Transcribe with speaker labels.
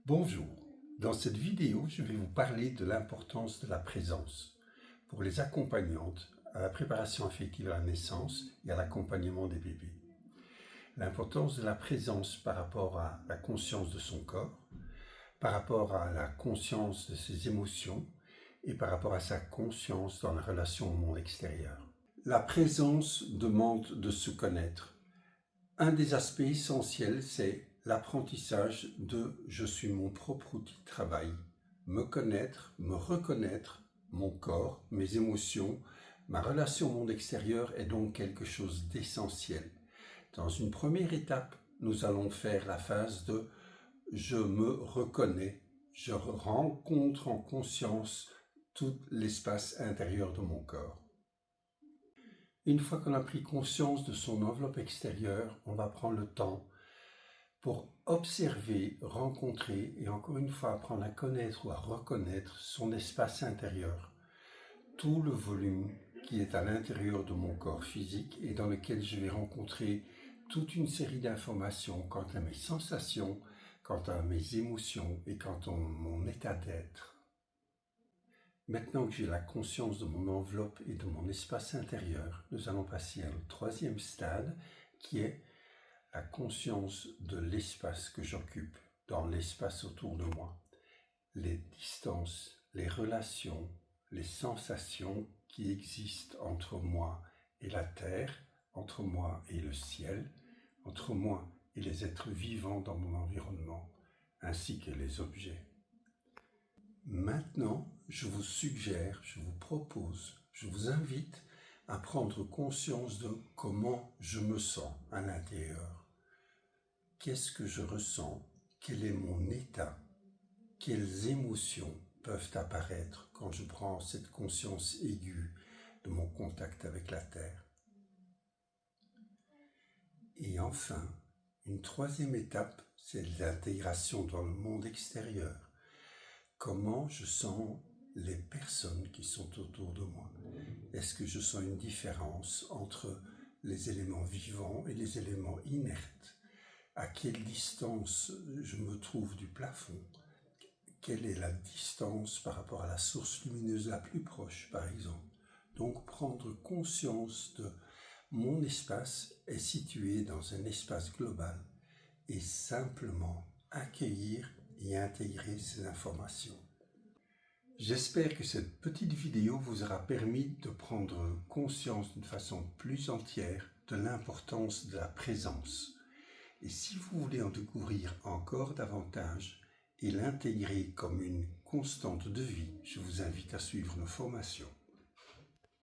Speaker 1: Bonjour, dans cette vidéo, je vais vous parler de l'importance de la présence pour les accompagnantes à la préparation affective à la naissance et à l'accompagnement des bébés. L'importance de la présence par rapport à la conscience de son corps, par rapport à la conscience de ses émotions et par rapport à sa conscience dans la relation au monde extérieur. La présence demande de se connaître. Un des aspects essentiels, c'est l'apprentissage de « je suis mon propre outil de travail », me connaître, me reconnaître, mon corps, mes émotions, ma relation au monde extérieur est donc quelque chose d'essentiel. Dans une première étape, nous allons faire la phase de « je me reconnais », je rencontre en conscience tout l'espace intérieur de mon corps. Une fois qu'on a pris conscience de son enveloppe extérieure, on va prendre le temps pour observer, rencontrer et encore une fois apprendre à connaître ou à reconnaître son espace intérieur, tout le volume qui est à l'intérieur de mon corps physique et dans lequel je vais rencontrer toute une série d'informations quant à mes sensations, quant à mes émotions et quant à mon état d'être. Maintenant que j'ai la conscience de mon enveloppe et de mon espace intérieur, nous allons passer à un troisième stade qui est la conscience de l'espace que j'occupe dans l'espace autour de moi. Les distances, les relations, les sensations qui existent entre moi et la terre, entre moi et le ciel, entre moi et les êtres vivants dans mon environnement, ainsi que les objets. Maintenant, je vous suggère, je vous propose, je vous invite à prendre conscience de comment je me sens à l'intérieur. Qu'est-ce que je ressens? Quel est mon état? Quelles émotions peuvent apparaître quand je prends cette conscience aiguë de mon contact avec la Terre? Et enfin, une troisième étape, c'est l'intégration dans le monde extérieur. Comment je sens les personnes qui sont autour de moi? Est-ce que je sens une différence entre les éléments vivants et les éléments inertes? À quelle distance je me trouve du plafond? Quelle est la distance par rapport à la source lumineuse la plus proche, par exemple? Donc, prendre conscience de mon espace est situé dans un espace global et simplement accueillir et intégrer ces informations. J'espère que cette petite vidéo vous aura permis de prendre conscience d'une façon plus entière de l'importance de la présence. Et si vous voulez en découvrir encore davantage et l'intégrer comme une constante de vie, je vous invite à suivre nos formations.